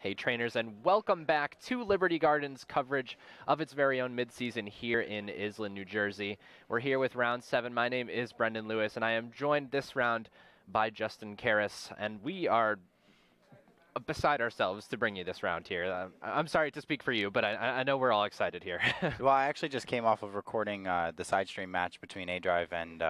Hey trainers, and welcome back to Liberty Gardens coverage of its very own midseason here in Iselin, New Jersey. We're here with round 7. My name is Brendan Lewis, and I am joined this round by Justin Carris, and we are beside ourselves to bring you this round here. I'm sorry to speak for you, but I know we're all excited here. Well, I actually just came off of recording the side stream match between aDrive and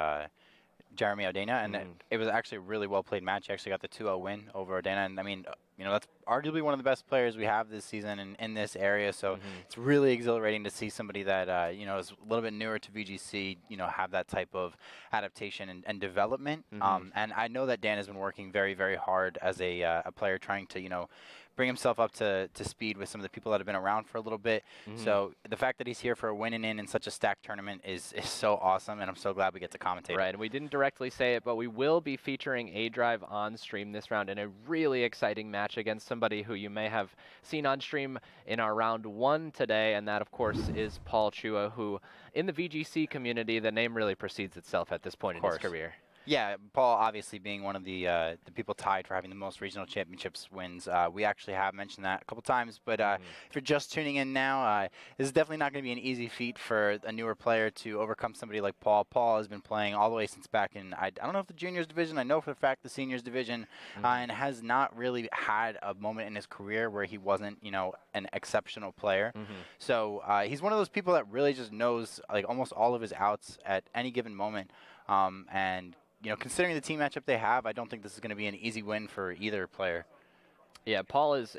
Jeremy Odena, and it was actually a really well-played match. He actually got the 2-0 win over Odena, and I mean, you know, that's arguably one of the best players we have this season in this area, so it's really exhilarating to see somebody that, you know, is a little bit newer to VGC, you know, have that type of adaptation and development. And I know that Dan has been working very, very hard as a player trying to, you know, bring himself up to speed with some of the people that have been around for a little bit. So the fact that he's here for a win and in such a stacked tournament is so awesome, and I'm so glad we get to commentate. Right, and we didn't directly say it, but we will be featuring aDrive on stream this round in a really exciting match against somebody who you may have seen on stream in our round 1 today, and that, of course, is Paul Chua, who, in the VGC community, the name really precedes itself at this point in his career. Yeah, Paul obviously being one of the people tied for having the most regional championships wins. We actually have mentioned that a couple times, but if you're just tuning in now, this is definitely not going to be an easy feat for a newer player to overcome somebody like Paul. Paul has been playing all the way since back in, I don't know if the juniors division, I know for the fact the seniors division, and has not really had a moment in his career where he wasn't, you know, an exceptional player. So he's one of those people that really just knows like almost all of his outs at any given moment, and you know, considering the team matchup they have, I don't think this is going to be an easy win for either player. Yeah, Paul is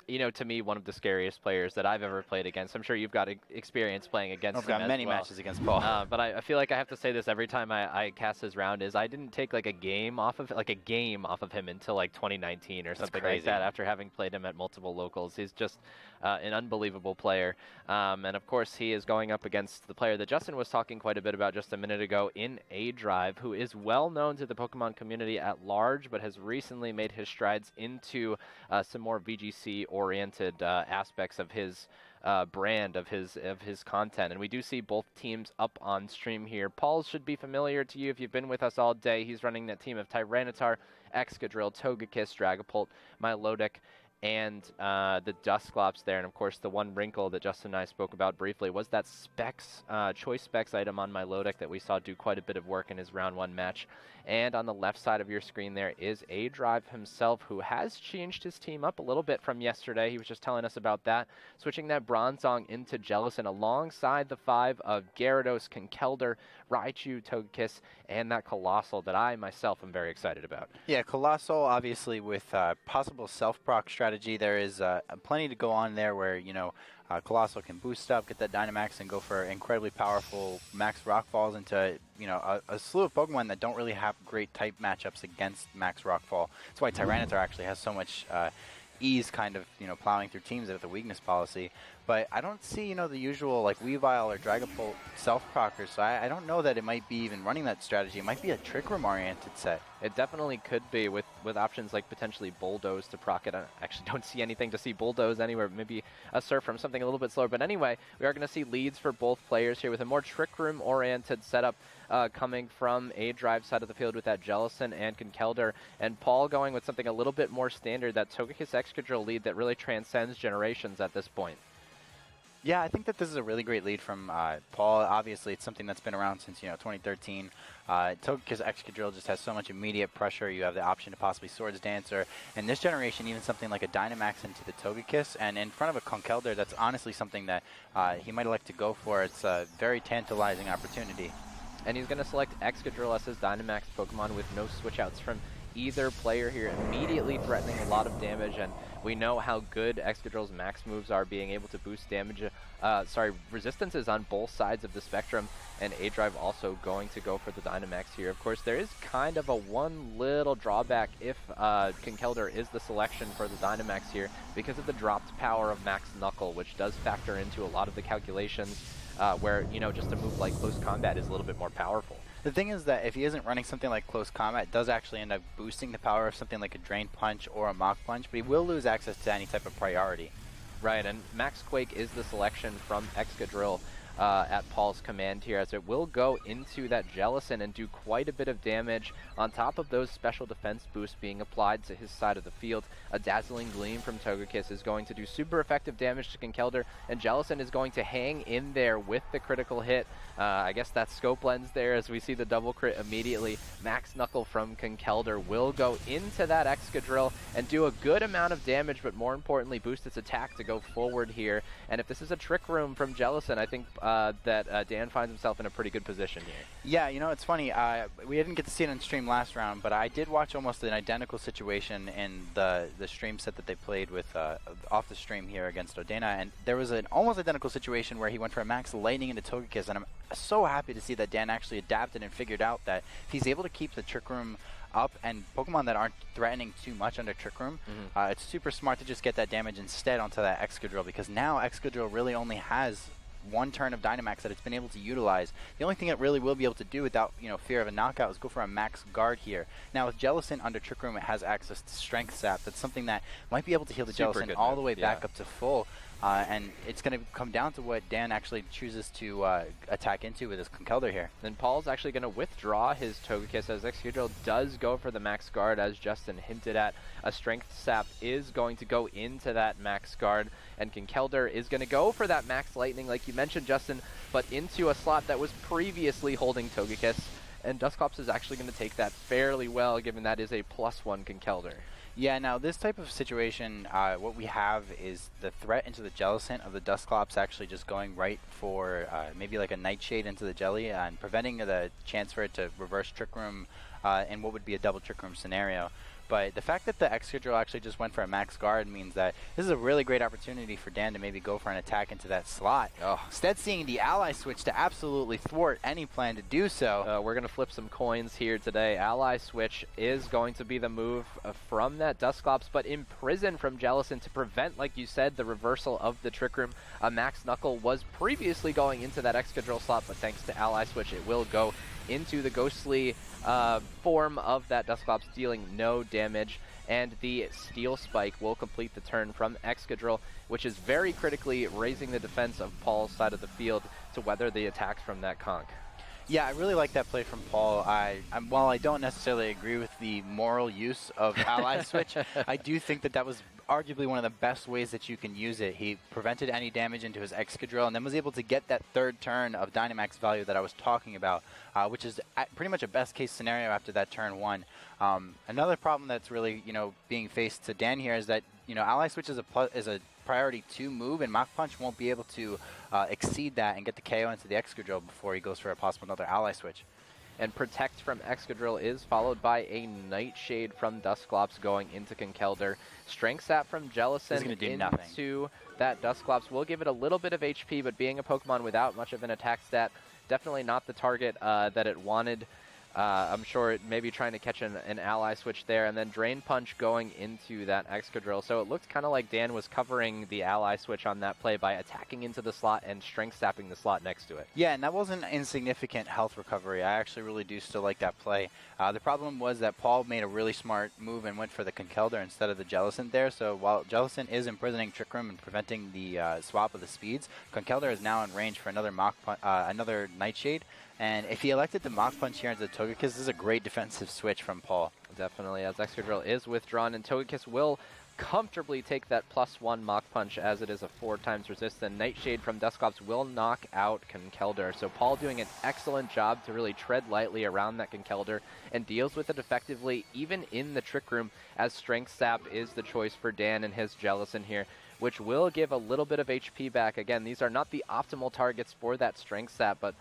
you know, to me, one of the scariest players that I've ever played against. I'm sure you've got experience playing against him. I've got many matches against Paul. But I feel like I have to say this every time I cast his round is I didn't take like a game off of him until like 2019 or something like that. After having played him at multiple locals, he's just an unbelievable player. And of course, he is going up against the player that Justin was talking quite a bit about just a minute ago in aDrive, who is well known to the Pokemon community at large, but has recently made his strides into some more VGC-oriented aspects of his brand, of his content. And we do see both teams up on stream here. Paul should be familiar to you if you've been with us all day. He's running that team of Tyranitar, Excadrill, Togekiss, Dragapult, Milotic, and the Dusclops there. And of course, the one wrinkle that Justin and I spoke about briefly was that choice specs item on Milotic that we saw do quite a bit of work in his round 1 match. And on the left side of your screen there is aDrive himself, who has changed his team up a little bit from yesterday. He was just telling us about that, switching that Bronzong into Jellicent alongside the 5 of Gyarados, Conkeldurr, Raichu, Togekiss, and that Colossal that I myself am very excited about. Yeah, Colossal, obviously, with possible self-proc strategy, there is plenty to go on there where, you know, Colossal can boost up, get that Dynamax, and go for incredibly powerful Max Rock Falls into, you know, a slew of Pokemon that don't really have great type matchups against Max Rock Fall. That's why Tyranitar actually has so much ease kind of, you know, plowing through teams with the weakness policy. But I don't see, you know, the usual like Weavile or Dragapult self-proccers, so I don't know that it might be even running that strategy. It might be a Trick Room-oriented set. It definitely could be with options like potentially Bulldoze to proc it. I actually don't see anything to see Bulldoze anywhere. Maybe a Surf from something a little bit slower. But anyway, we are going to see leads for both players here with a more Trick Room-oriented setup coming from aDrive side of the field with that Jellicent and Conkeldurr, and Paul going with something a little bit more standard, that Togekiss Excadrill lead that really transcends generations at this point. Yeah, I think that this is a really great lead from Paul. Obviously, it's something that's been around since, you know, 2013. Togekiss Excadrill just has so much immediate pressure. You have the option to possibly Swords Dancer. And this generation, even something like a Dynamax into the Togekiss. And in front of a Conkeldurr, that's honestly something that he might elect to go for. It's a very tantalizing opportunity. And he's going to select Excadrill as his Dynamax Pokemon with no switch-outs from either player here, immediately threatening a lot of damage. And we know how good Excadrill's max moves are, being able to boost damage, resistances on both sides of the spectrum, and aDrive also going to go for the Dynamax here. Of course, there is kind of a one little drawback if Conkeldurr is the selection for the Dynamax here, because of the dropped power of Max Knuckle, which does factor into a lot of the calculations where, you know, just a move like Close Combat is a little bit more powerful. The thing is that if he isn't running something like Close Combat, it does actually end up boosting the power of something like a Drain Punch or a Mach Punch, but he will lose access to any type of priority. Right, and Max Quake is the selection from Excadrill at Paul's command here, as it will go into that Jellicent and do quite a bit of damage on top of those special defense boosts being applied to his side of the field. A Dazzling Gleam from Togekiss is going to do super effective damage to Conkeldurr, and Jellicent is going to hang in there with the critical hit. I guess that scope lens there as we see the double crit immediately. Max Knuckle from Conkeldurr will go into that Excadrill and do a good amount of damage, but more importantly boost its attack to go forward here. And if this is a Trick Room from Jellicent, I think that Dan finds himself in a pretty good position here. Yeah, you know, it's funny. We didn't get to see it on stream last round, but I did watch almost an identical situation in the stream set that they played with off the stream here against Odena, and there was an almost identical situation where he went for a Max Lightning into Togekiss, and I'm so happy to see that Dan actually adapted and figured out that if he's able to keep the Trick Room up and Pokemon that aren't threatening too much under Trick Room, it's super smart to just get that damage instead onto that Excadrill, because now Excadrill really only has one turn of Dynamax that it's been able to utilize. The only thing it really will be able to do without, you know, fear of a knockout is go for a max guard here. Now with Jellicent under Trick Room, it has access to Strength Sap. That's something that might be able to heal the Jellicent all the way back up to full. And it's going to come down to what Dan actually chooses to attack into with his Conkeldurr here. Then Paul's actually going to withdraw his Togekiss as Excadrill does go for the Max Guard, as Justin hinted at. A Strength Sap is going to go into that Max Guard, and Conkeldurr is going to go for that Max Lightning, like you mentioned, Justin, but into a slot that was previously holding Togekiss. And Dusclops is actually going to take that fairly well, given that is a +1 Conkeldurr. Yeah, now this type of situation, what we have is the threat into the Jellicent of the Dusclops actually just going right for maybe like a Nightshade into the Jelly and preventing the chance for it to reverse Trick Room in what would be a double Trick Room scenario. But the fact that the Excadrill actually just went for a Max Guard means that this is a really great opportunity for Dan to maybe go for an attack into that slot. Instead seeing the Ally Switch to absolutely thwart any plan to do so. We're going to flip some coins here today. Ally Switch is going to be the move from that Dusclops, but imprison from Jellicent to prevent, like you said, the reversal of the Trick Room. Max Knuckle was previously going into that Excadrill slot, but thanks to Ally Switch, it will go into the ghostly form of that Dusclops, dealing no damage, and the Steel Spike will complete the turn from Excadrill, which is very critically raising the defense of Paul's side of the field to weather the attacks from that Conk. Yeah, I really like that play from Paul. While I don't necessarily agree with the moral use of Ally Switch, I do think that that was arguably one of the best ways that you can use it. He prevented any damage into his Excadrill and then was able to get that third turn of Dynamax value that I was talking about, which is pretty much a best case scenario after that turn one. Another problem that's really, you know, being faced to Dan here is that, you know, Ally Switch is a priority 2 move, and Mach Punch won't be able to exceed that and get the KO into the Excadrill before he goes for a possible another Ally Switch. And Protect from Excadrill is followed by a Nightshade from Dusclops going into Conkeldurr. Strength Sap from Jellicent into that Dusclops will give it a little bit of HP, but being a Pokemon without much of an attack stat, definitely not the target that it wanted. I'm sure it may be trying to catch an Ally Switch there, and then Drain Punch going into that Excadrill. So it looked kind of like Dan was covering the Ally Switch on that play by attacking into the slot and Strength Sapping the slot next to it. Yeah, and that wasn't insignificant health recovery. I actually really do still like that play. The problem was that Paul made a really smart move and went for the Conkeldurr instead of the Jellicent there. So while Jellicent is imprisoning Trick Room and preventing the swap of the speeds, Conkeldurr is now in range for another another Nightshade. And if he elected the Mach Punch here into Togekiss, this is a great defensive switch from Paul. Definitely, as Excadrill is withdrawn, and Togekiss will comfortably take that +1 Mach Punch as it is a 4x resist. And Nightshade from Dusclops will knock out Conkeldurr. So Paul doing an excellent job to really tread lightly around that Conkeldurr and deals with it effectively even in the Trick Room, as Strength Sap is the choice for Dan and his Jellicent here, which will give a little bit of HP back. Again, these are not the optimal targets for that Strength Sap, but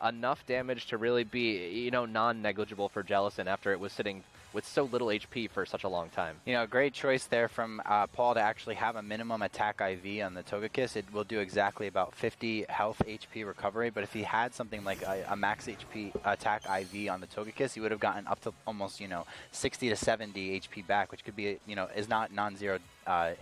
enough damage to really be, you know, non-negligible for Jellicent after it was sitting with so little HP for such a long time. You know, great choice there from Paul to actually have a minimum attack IV on the Togekiss. It will do exactly about 50 health HP recovery, but if he had something like a max HP attack IV on the Togekiss, he would have gotten up to almost, you know, 60 to 70 HP back, which could be, you know, is not non-zero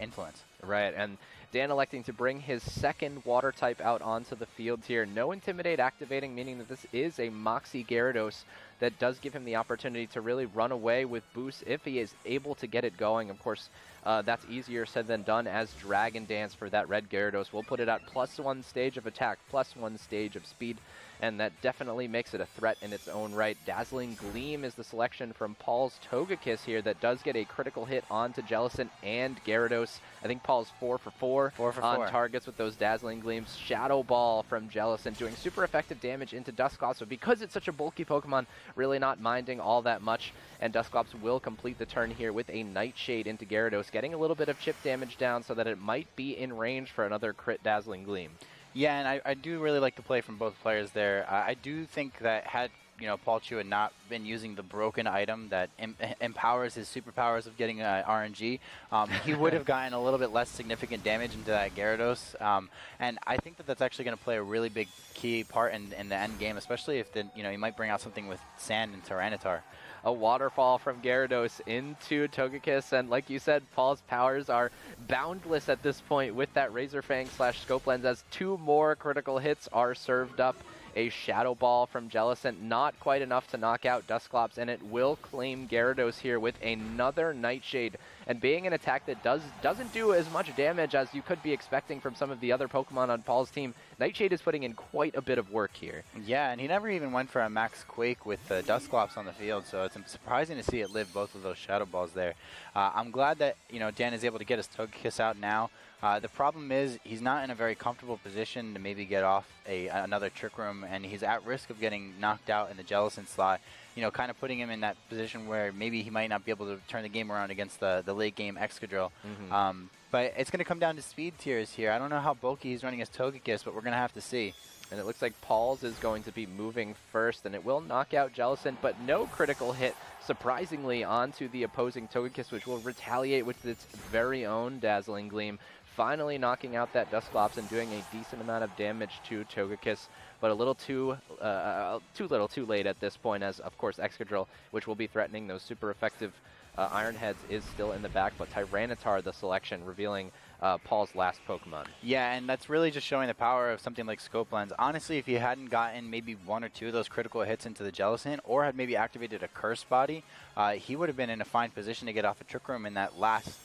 influence. Right, and Dan electing to bring his second water type out onto the field here. No Intimidate activating, meaning that this is a Moxie Gyarados that does give him the opportunity to really run away with boost if he is able to get it going. Of course, that's easier said than done, as Dragon Dance for that red Gyarados will put it at +1 stage of attack, +1 stage of speed, and that definitely makes it a threat in its own right. Dazzling Gleam is the selection from Paul's Togekiss here that does get a critical hit onto Jellicent and Gyarados. I think Paul's 4 for 4 on targets with those Dazzling Gleams. Shadow Ball from Jellicent doing super effective damage into Dusclops, but because it's such a bulky Pokemon, really not minding all that much, and Dusclops will complete the turn here with a Nightshade into Gyarados, getting a little bit of chip damage down so that it might be in range for another crit Dazzling Gleam. Yeah, and I do really like the play from both players there. I do think that had Paul Chua not been using the broken item that empowers his superpowers of getting RNG, he would have gotten a little bit less significant damage into that Gyarados. And I think that that's actually going to play a really big key part in the end game, especially if he might bring out something with Sand and Tyranitar. A waterfall from Gyarados into Togekiss, and like you said, Paul's powers are boundless at this point with that Razor Fang / Scope Lens, as 2 more critical hits are served up. A Shadow Ball from Jellicent, not quite enough to knock out Dusclops, and it will claim Gyarados here with another Nightshade. And being an attack that doesn't do as much damage as you could be expecting from some of the other Pokemon on Paul's team, Nightshade is putting in quite a bit of work here. Yeah, and he never even went for a Max Quake with Dusclops on the field, so it's surprising to see it live both of those Shadow Balls there. I'm glad that Dan is able to get his Togekiss out now. The problem is he's not in a very comfortable position to maybe get off another Trick Room, and he's at risk of getting knocked out in the Jellicent slot, kind of putting him in that position where maybe he might not be able to turn the game around against the late game Excadrill. But it's going to come down to speed tiers here. I don't know how bulky he's running his Togekiss, but we're going to have to see. And it looks like Paul's is going to be moving first, and it will knock out Jellicent, but no critical hit, surprisingly, onto the opposing Togekiss, which will retaliate with its very own Dazzling Gleam, finally knocking out that Dusclops and doing a decent amount of damage to Togekiss, but a little too little too late at this point, as, of course, Excadrill, which will be threatening those super effective Iron Heads, is still in the back, but Tyranitar, the selection, revealing Paul's last Pokemon. Yeah, and that's really just showing the power of something like Scope Lens. Honestly, if he hadn't gotten maybe 1 or 2 of those critical hits into the Jellicent, or had maybe activated a Curse Body, he would have been in a fine position to get off a Trick Room in that last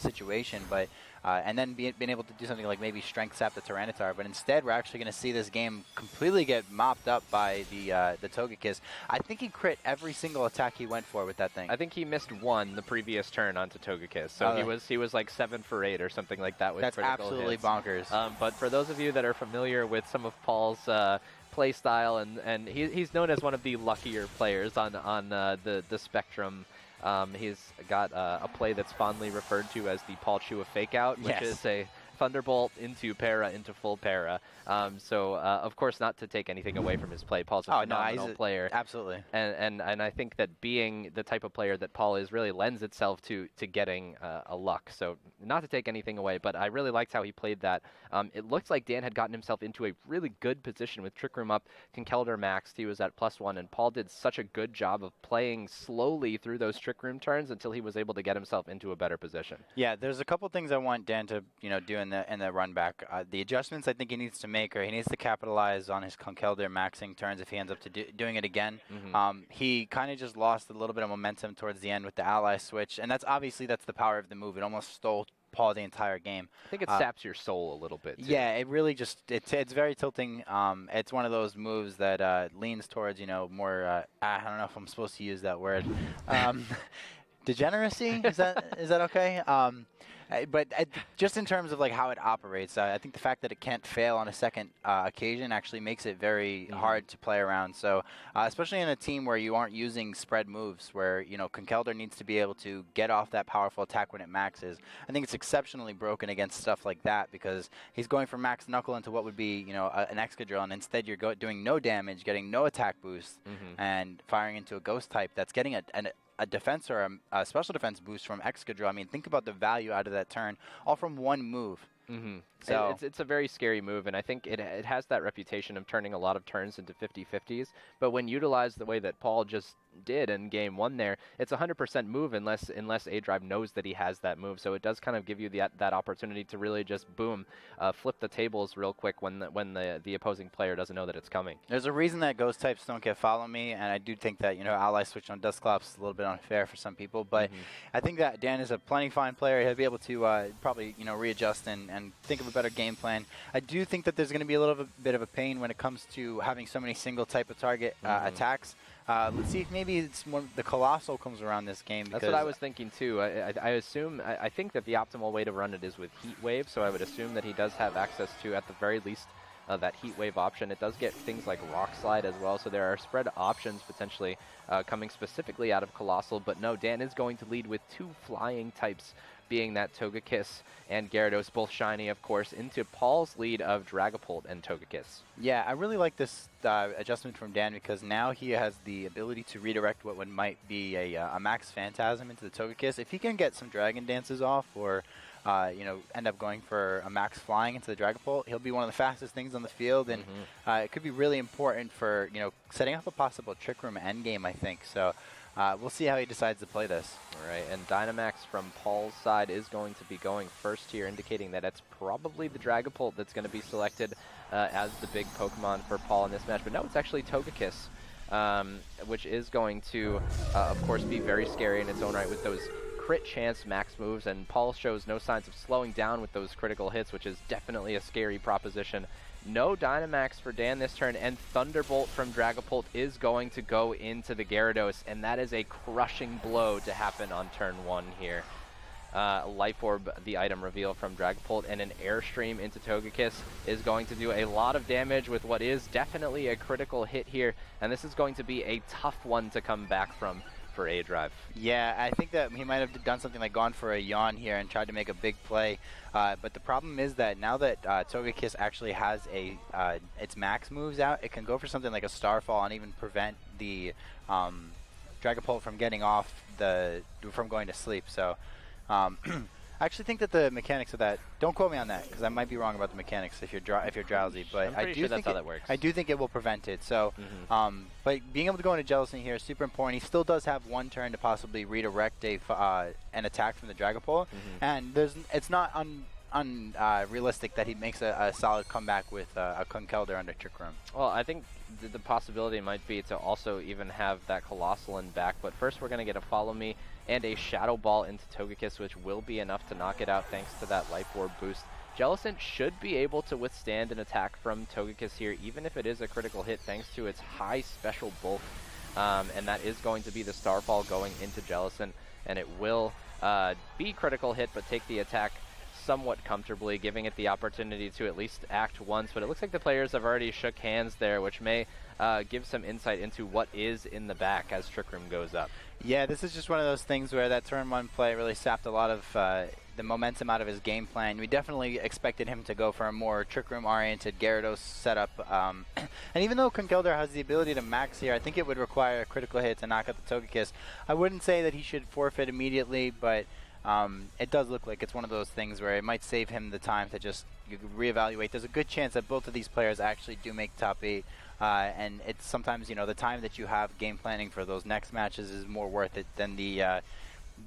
situation, but and then being able to do something like maybe Strength Sap the Tyranitar. But instead, we're actually going to see this game completely get mopped up by the Togekiss. I think he crit every single attack he went for with that thing. I think he missed 1 the previous turn onto Togekiss, so he was like 7 for 8 or something like that with critical hits. That's absolutely bonkers. But for those of you that are familiar with some of Paul's play style, and he's known as one of the luckier players on the spectrum. He's got a play that's fondly referred to as the Paul Chua fake out, which is a Thunderbolt into Para into full Para. Of course, not to take anything away from his play, Paul's a phenomenal player. Absolutely. And I think that being the type of player that Paul is really lends itself to getting a luck. So not to take anything away, but I really liked how he played that. It looks like Dan had gotten himself into a really good position with Trick Room up. Conkeldurr maxed. He was at +1, and Paul did such a good job of playing slowly through those Trick Room turns until he was able to get himself into a better position. Yeah, there's a couple things I want Dan to do in the run back. The adjustments I think he needs to make, or he needs to capitalize on his Conkeldurr maxing turns if he ends up doing it again. He kind of just lost a little bit of momentum towards the end with the ally switch, and that's the power of the move. It almost stole Paul the entire game. I think it saps your soul a little bit, too. Yeah, it really just it's very tilting. It's one of those moves that leans towards more I don't know if I'm supposed to use that word. Degeneracy, is that okay? But just in terms of how it operates, I think the fact that it can't fail on a second occasion actually makes it very hard to play around. So especially in a team where you aren't using spread moves, where Conkeldurr needs to be able to get off that powerful attack when it maxes. I think it's exceptionally broken against stuff like that, because he's going from max Knuckle into what would be an Excadrill, and instead you're doing no damage, getting no attack boost, and firing into a Ghost type that's getting a defense or a special defense boost from Excadrill. I mean, think about the value out of that turn, all from one move. So it's a very scary move, and I think it has that reputation of turning a lot of turns into 50-50s. But when utilized the way that Paul just did in game 1 there, it's a 100% move unless aDrive knows that he has that move. So it does kind of give you that opportunity to really just boom, flip the tables real quick when the opposing player doesn't know that it's coming. There's a reason that ghost types don't get follow me, and I do think that, you know, ally switch on Dusclops is a little bit unfair for some people, but I think that Dan is a plenty fine player. He'll be able to probably, you know, readjust and think of a better game plan. I do think that there's going to be a little bit of a pain when it comes to having so many single type of target attacks. Let's see if maybe it's the Colossal comes around this game. That's what I was thinking too. I think that the optimal way to run it is with Heat Wave, so I would assume that he does have access to, at the very least, that Heat Wave option. It does get things like Rock Slide as well, so there are spread options potentially coming specifically out of Colossal. But no, Dan is going to lead with 2 flying types, being that Togekiss and Gyarados, both shiny, of course, into Paul's lead of Dragapult and Togekiss. Yeah, I really like this adjustment from Dan, because now he has the ability to redirect what might be a Max Phantasm into the Togekiss. If he can get some Dragon Dances off, or you know, end up going for a Max Flying into the Dragapult, he'll be one of the fastest things on the field, and it could be really important for, you know, setting up a possible Trick Room endgame, I think. So we'll see how he decides to play this. All right, and Dynamax from Paul's side is going to be going first here, indicating that it's probably the Dragapult that's going to be selected as the big Pokemon for Paul in this match. But no, it's actually Togekiss, which is going to, of course, be very scary in its own right with those crit chance max moves, and Paul shows no signs of slowing down with those critical hits, which is definitely a scary proposition. No Dynamax for Dan this turn, and Thunderbolt from Dragapult is going to go into the Gyarados, and that is a crushing blow to happen on turn 1 here. Life Orb, the item reveal from Dragapult, and an Airstream into Togekiss is going to do a lot of damage with what is definitely a critical hit here, and this is going to be a tough one to come back from for aDrive. Yeah, I think that he might have done something like gone for a yawn here and tried to make a big play. But the problem is that now that Togekiss actually has its max moves out, it can go for something like a Starfall and even prevent the Dragapult from getting off from going to sleep. So I actually think that the mechanics of that, don't quote me on that, because I might be wrong about the mechanics if you're drowsy, but I do think that works. I do think it will prevent it. So, but being able to go into Jellicent here is super important. He still does have 1 turn to possibly redirect an attack from the Dragapult, and it's not unrealistic that he makes a solid comeback with a Conkeldurr under Trick Room. Well, I think the possibility might be to also even have that Colossal in back, but first we're going to get a Follow Me and a Shadow Ball into Togekiss, which will be enough to knock it out thanks to that Life Orb boost. Jellicent should be able to withstand an attack from Togekiss here, even if it is a critical hit, thanks to its high special bulk. And that is going to be the Starfall going into Jellicent, and it will be critical hit, but take the attack somewhat comfortably, giving it the opportunity to at least act once. But it looks like the players have already shook hands there, which may give some insight into what is in the back as Trick Room goes up. Yeah, this is just one of those things where that turn 1 play really sapped a lot of the momentum out of his game plan. We definitely expected him to go for a more Trick Room oriented Gyarados setup. And even though Conkeldurr has the ability to max here, I think it would require a critical hit to knock out the Togekiss. I wouldn't say that he should forfeit immediately, but it does look like it's one of those things where it might save him the time to just reevaluate. There's a good chance that both of these players actually do make top 8. And it's sometimes, you know, the time that you have game planning for those next matches is more worth it than the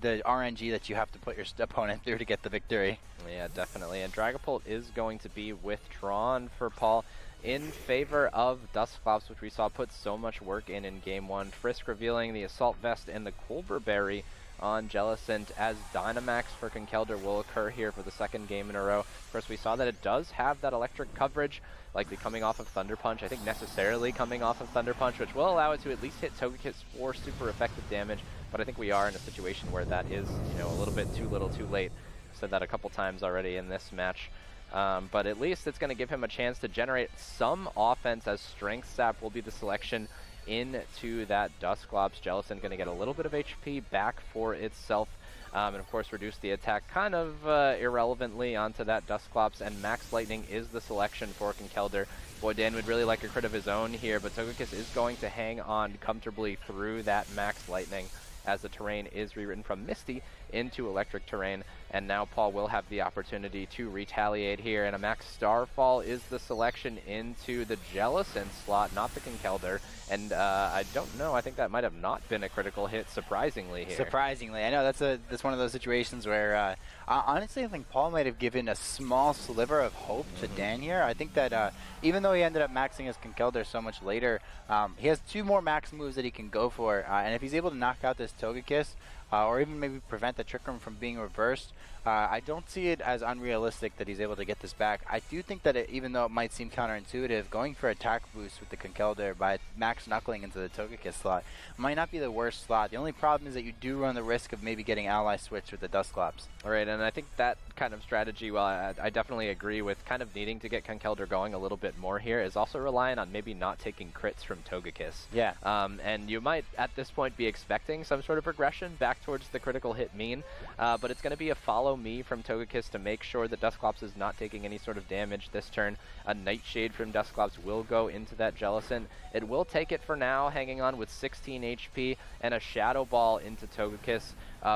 RNG that you have to put your opponent through to get the victory. Yeah, definitely. And Dragapult is going to be withdrawn for Paul in favor of Dusclops, which we saw put so much work in game 1. Frisk revealing the Assault Vest and the Colbur Berry on Jellicent, as Dynamax for Conkeldurr will occur here for the 2nd game in a row. First, we saw that it does have that electric coverage, likely coming off of Thunder Punch. I think necessarily coming off of Thunder Punch, which will allow it to at least hit Togekiss for super effective damage. But I think we are in a situation where that is, you know, a little bit too little too late. I've said that a couple times already in this match. But at least it's going to give him a chance to generate some offense, as Strength Sap will be the selection into that Dusclops. Jellicent going to get a little bit of HP back for itself, and of course reduce the attack kind of irrelevantly onto that Dusclops, and Max Lightning is the selection for Conkeldurr. Boy, Dan would really like a crit of his own here, but Togekiss is going to hang on comfortably through that Max Lightning, as the terrain is rewritten from Misty into electric terrain. And now Paul will have the opportunity to retaliate here, and a Max Starfall is the selection into the Jellicent slot, not the Conkeldurr. And I don't know, I think that might have not been a critical hit, surprisingly here. Surprisingly. I know that's one of those situations where, honestly, I think Paul might have given a small sliver of hope to Dan here. I think that even though he ended up maxing his Conkeldurr so much later, he has 2 more max moves that he can go for, and if he's able to knock out this Togekiss, or even maybe prevent the Trick Room from being reversed, I don't see it as unrealistic that he's able to get this back. I do think that even though it might seem counterintuitive, going for attack boost with the Conkeldurr by max knuckling into the Togekiss slot might not be the worst slot. The only problem is that you do run the risk of maybe getting ally switched with the Dusclops. All right, and I think that kind of strategy, well, I definitely agree with kind of needing to get Conkeldurr going a little bit more here, is also relying on maybe not taking crits from Togekiss. Yeah. And you might, at this point, be expecting some sort of regression back towards the critical hit mean, but it's going to be a follow me from Togekiss to make sure that Dusclops is not taking any sort of damage this turn. A Nightshade from Dusclops will go into that Jellicent. It will take it for now, hanging on with 16 HP, and a Shadow Ball into Togekiss.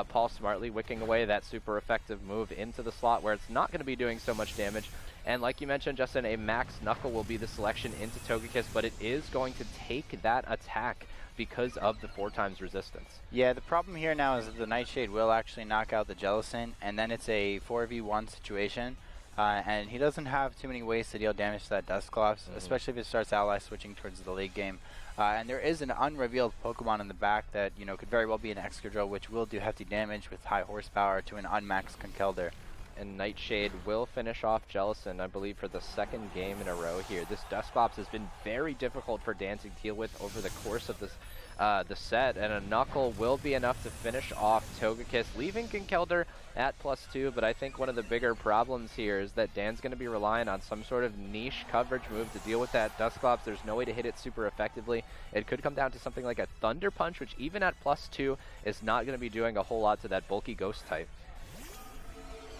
Paul smartly wicking away that super effective move into the slot where it's not going to be doing so much damage. And like you mentioned, Justin, a Max Knuckle will be the selection into Togekiss, but it is going to take that attack because of the 4x resistance. Yeah, the problem here now is that the Nightshade will actually knock out the Jellicent, and then it's a 4v1 situation. And he doesn't have too many ways to deal damage to that Dusclops, especially if it starts ally switching towards the late game. And there is an unrevealed Pokemon in the back that, you know, could very well be an Excadrill, which will do hefty damage with high horsepower to an unmaxed Conkeldurr. And Nightshade will finish off Jellicent, I believe, for the 2nd game in a row here. This Dusclops has been very difficult for Dan to deal with over the course of this the set, and a Knuckle will be enough to finish off Togekiss, leaving Conkeldurr at +2, but I think one of the bigger problems here is that Dan's going to be relying on some sort of niche coverage move to deal with that Dusclops. There's no way to hit it super effectively. It could come down to something like a Thunder Punch, which even at +2 is not going to be doing a whole lot to that bulky Ghost type.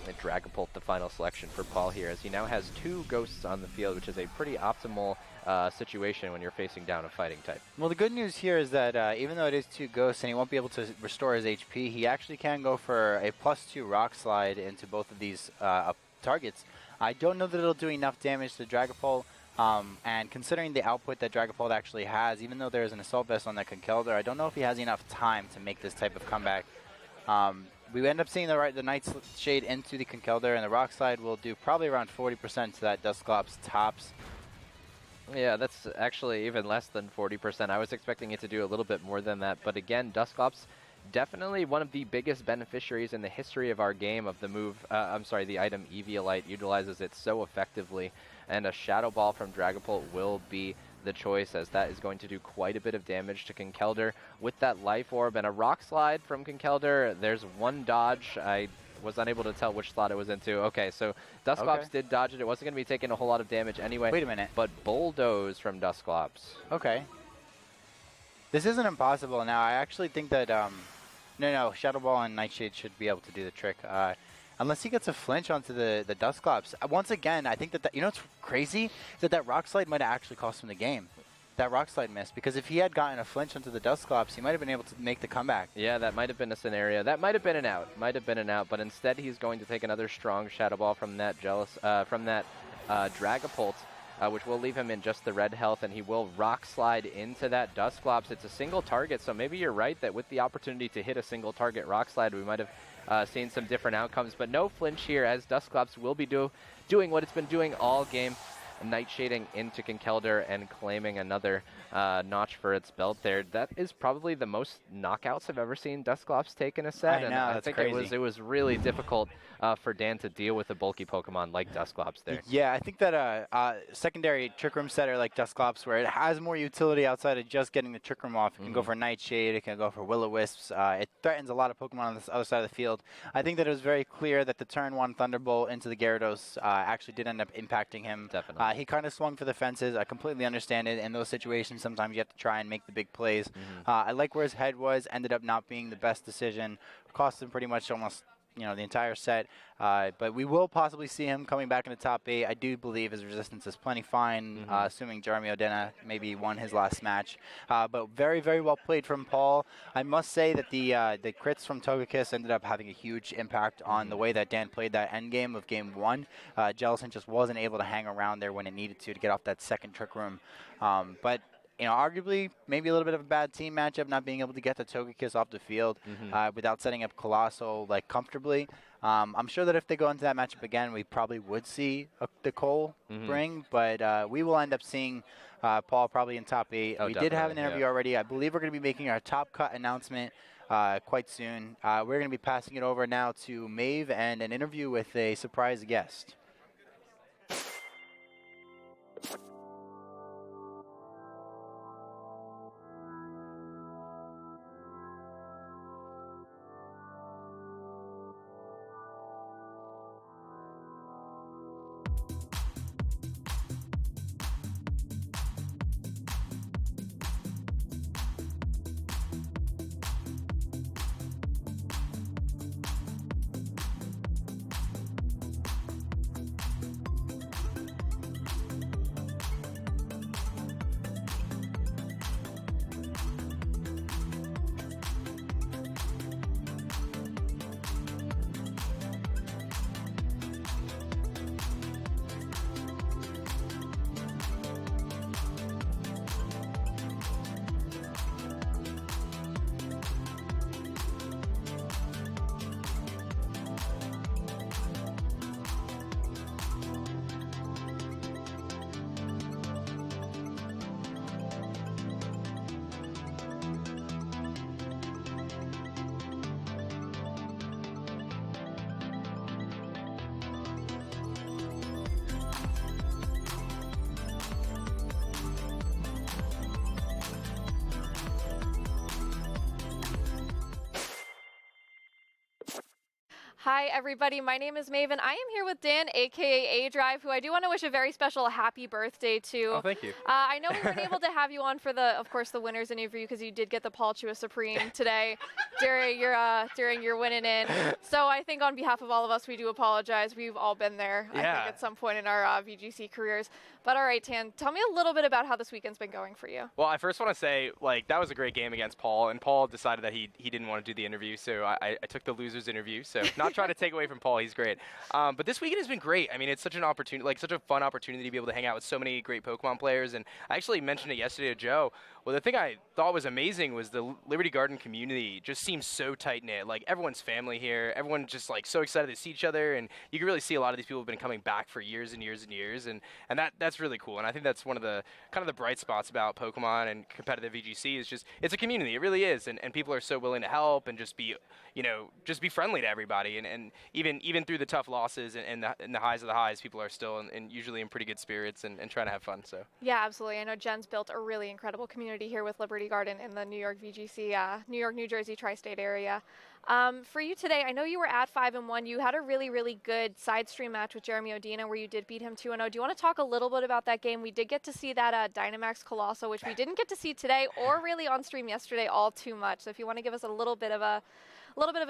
And Dragapult, the final selection for Paul here, as he now has 2 Ghosts on the field, which is a pretty optimal situation when you're facing down a fighting type. Well, the good news here is that even though it is 2 Ghosts and he won't be able to restore his HP, he actually can go for a +2 Rock Slide into both of these targets. I don't know that it'll do enough damage to Dragapult, and considering the output that Dragapult actually has, even though there's an Assault Vest on that Conkeldurr, I don't know if he has enough time to make this type of comeback. We end up seeing the Nightshade into the Conkeldurr, and the Rock Slide will do probably around 40% to that Dusclops tops. Yeah, that's actually even less than 40%. I was expecting it to do a little bit more than that, but again, Dusclops definitely one of the biggest beneficiaries in the history of our game of the move, the item Eviolite utilizes it so effectively, and a Shadow Ball from Dragapult will be the choice, as that is going to do quite a bit of damage to Conkeldurr with that Life Orb, and a Rock Slide from Conkeldurr. There's one dodge. I was unable to tell which slot it was into. Okay, so Dusclops did dodge it. It wasn't going to be taking a whole lot of damage anyway. Wait a minute. But Bulldoze from Dusclops. Okay. This isn't impossible now. I actually think that, no, Shadow Ball and Nightshade should be able to do the trick. Unless he gets a flinch onto the Dusclops. Once again, I think that, you know what's crazy? That Rock Slide might have actually cost him the game. That Rock Slide missed, because if he had gotten a flinch onto the Dusclops, he might have been able to make the comeback. Yeah, that might have been a scenario. That might have been an out. But instead he's going to take another strong Shadow Ball from that Dragapult, which will leave him in just the red health, and he will Rock Slide into that Dusclops. It's a single target, so maybe you're right that with the opportunity to hit a single target Rock Slide, we might have seen some different outcomes, but no flinch here, as Dusclops will be doing what it's been doing all game, Nightshading into Conkeldurr and claiming another notch for its belt there. That is probably the most knockouts I've ever seen Dusclops take in a set. I know, I think crazy. it was really difficult for Dan to deal with a bulky Pokemon like Dusclops there. Yeah, I think that secondary Trick Room setter like Dusclops, where it has more utility outside of just getting the Trick Room off. It can go for Nightshade, it can go for Will-O-Wisps. It threatens a lot of Pokemon on this other side of the field. I think that it was very clear that the turn 1 Thunderbolt into the Gyarados actually did end up impacting him. Definitely. He kind of swung for the fences. I completely understand it. In those situations, sometimes you have to try and make the big plays. I like where his head was. Ended up not being the best decision. Cost him pretty much almost the entire set. But we will possibly see him coming back in the top 8. I do believe his resistance is plenty fine, assuming Jeremy Odena maybe won his last match. But very, very well played from Paul. I must say that the crits from Togekiss ended up having a huge impact on the way that Dan played that end game of game 1. Jellison just wasn't able to hang around there when it needed to get off that second trick room. But arguably, maybe a little bit of a bad team matchup, not being able to get the Togekiss off the field without setting up Colossal comfortably. I'm sure that if they go into that matchup again, we probably would see the Cole bring, but we will end up seeing Paul probably in top 8. We did have an interview already. I believe we're going to be making our top cut announcement quite soon. We're going to be passing it over now to Maeve and an interview with a surprise guest. Hi, everybody. My name is Maeve, and I am here with Dan, a.k.a. aDrive, who I do want to wish a very special happy birthday to. Oh, thank you. I know we weren't able to have you on for of course, the winners interview because you did get the Paul Chua Supreme today during your winning in. So I think on behalf of all of us, we do apologize. We've all been there, I think, at some point in our VGC careers. But all right, Tan, tell me a little bit about how this weekend's been going for you. Well, I first want to say, that was a great game against Paul, and Paul decided that he didn't want to do the interview, so I took the loser's interview. So not trying to take away from Paul, he's great. But this weekend has been great. I mean, it's such an opportunity, such a fun opportunity to be able to hang out with so many great Pokemon players. And I actually mentioned it yesterday to Joe. Well, the thing I thought was amazing was the Liberty Garden community just seems so tight-knit. Everyone's family here. Everyone's just, so excited to see each other. And you can really see a lot of these people have been coming back for years and years and years. And that's really cool. And I think that's one of the kind of the bright spots about Pokemon and competitive VGC is just it's a community. It really is. And people are so willing to help and just be friendly to everybody. And even through the tough losses and the highs of the highs, people are still usually in pretty good spirits and trying to have fun. So yeah, absolutely. I know Jen's built a really incredible community here with Liberty Garden in the New York VGC, New York, New Jersey tri-state area. For you today, I know you were at 5-1. You had a really, really good side stream match with Jeremy Odena where you did beat him 2-0. Do you want to talk a little bit about that game? We did get to see that Dynamax Colossal, which we didn't get to see today or really on stream yesterday all too much. So if you want to give us a little bit of a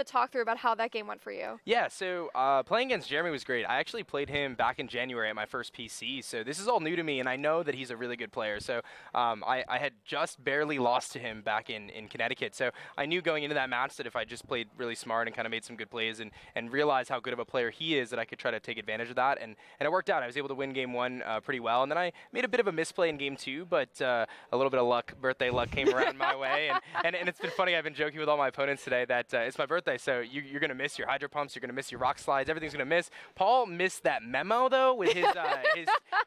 talk through about how that game went for you. Yeah, so playing against Jeremy was great. I actually played him back in January at my first PC, so this is all new to me, and I know that he's a really good player. So I had just barely lost to him back in Connecticut, so I knew going into that match that if I just played really smart and kind of made some good plays and realized how good of a player he is, that I could try to take advantage of that, and it worked out. I was able to win game 1 pretty well, and then I made a bit of a misplay in game 2, but a little bit of luck, birthday luck came around my way, and it's been funny. I've been joking with all my opponents today that it's my birthday, so you're going to miss your hydro pumps, you're going to miss your rock slides, everything's going to miss. Paul missed that memo, though, with his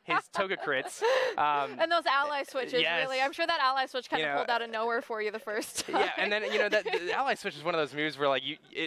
his Toga crits. And those ally switches, yes. really. I'm sure that ally switch kind of pulled out of nowhere for you the first time. Yeah, and then, the ally switch is one of those moves where,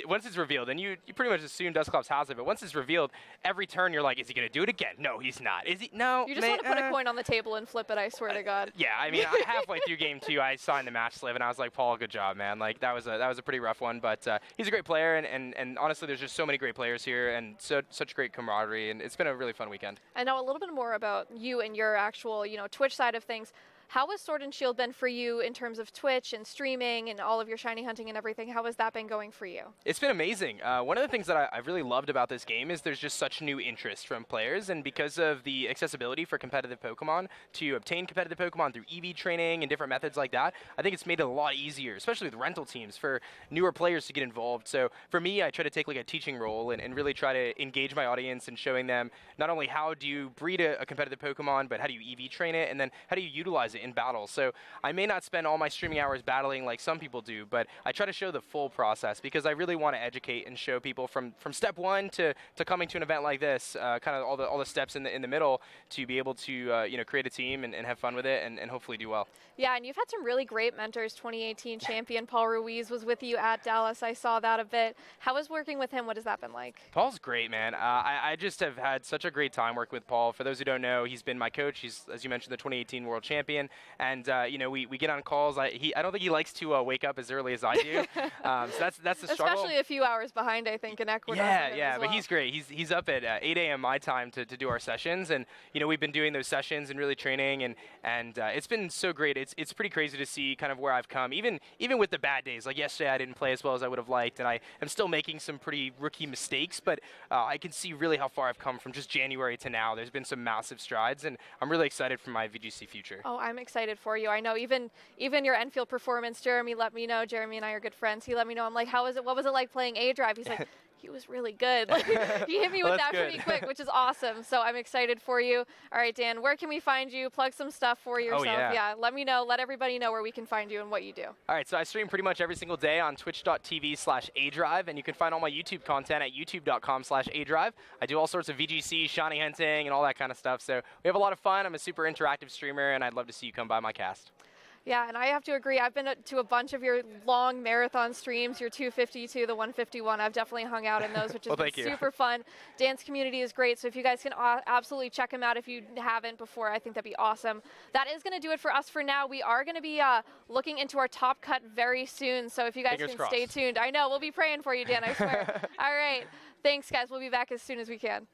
once it's revealed, and you pretty much assume Dusclops has it, but once it's revealed, every turn you're like, is he going to do it again? No, he's not. Is he? No. You just want to put a coin on the table and flip it, I swear to God. Yeah, I mean, halfway through game 2, I signed the match slip, and I was like, Paul, good job, man. That was a pretty rough one, but he's a great player, and honestly, there's just so many great players here, and such great camaraderie, and it's been a really fun weekend. I know a little bit more about you and your actual, Twitch side of things. How has Sword and Shield been for you in terms of Twitch and streaming and all of your shiny hunting and everything? How has that been going for you? It's been amazing. One of the things that I've really loved about this game is there's just such new interest from players, and because of the accessibility for competitive Pokemon to obtain competitive Pokemon through EV training and different methods like that, I think it's made it a lot easier, especially with rental teams, for newer players to get involved. So for me, I try to take like a teaching role and really try to engage my audience and showing them not only how do you breed a competitive Pokemon, but how do you EV train it, and then how do you utilize it in battle. So I may not spend all my streaming hours battling like some people do, but I try to show the full process because I really want to educate and show people from step one to coming to an event like this, kind of all the steps in the middle to be able to you know, create a team and have fun with it and hopefully do well. Yeah, and you've had some really great mentors. 2018 champion Paul Ruiz was with you at Dallas. I saw that a bit. How was working with him? What has that been like? Paul's great, man. I just have had such a great time working with Paul. For those who don't know, he's been my coach. He's, as you mentioned, the 2018 world champion. And, you know, we get on calls. I don't think he likes to wake up as early as I do. So that's the struggle. Especially a few hours behind, I think, in Ecuador. Yeah, but he's great. He's up at 8 a.m. my time to do our sessions. And, you know, we've been doing those sessions and really training. And it's been so great. It's pretty crazy to see kind of where I've come. Even with the bad days. Like yesterday, I didn't play as well as I would have liked. And I am still making some pretty rookie mistakes. But I can see really how far I've come from just January to now. There's been some massive strides. And I'm really excited for my VGC future. Oh, I'm excited for you. I know even your Enfield performance, Jeremy let me know. Jeremy and I are good friends. He let me know. I'm like, what was it like playing aDrive? He's like, he was really good. Like, he hit me with that pretty quick, which is awesome. So I'm excited for you. All right, Dan, where can we find you? Plug some stuff for yourself. Oh, yeah. Let me know. Let everybody know where we can find you and what you do. All right, so I stream pretty much every single day on twitch.tv/aDrive, and you can find all my YouTube content at youtube.com/aDrive. I do all sorts of VGC, shiny hunting, and all that kind of stuff. So we have a lot of fun. I'm a super interactive streamer, and I'd love to see you come by my cast. Yeah, and I have to agree. I've been to a bunch of your long marathon streams, your 252, the 151. I've definitely hung out in those, which has been super fun. Dan's community is great, so if you guys can absolutely check him out if you haven't before, I think that'd be awesome. That is going to do it for us for now. We are going to be looking into our top cut very soon, so if you guys can stay tuned. I know, we'll be praying for you, Dan, I swear. All right, thanks, guys. We'll be back as soon as we can.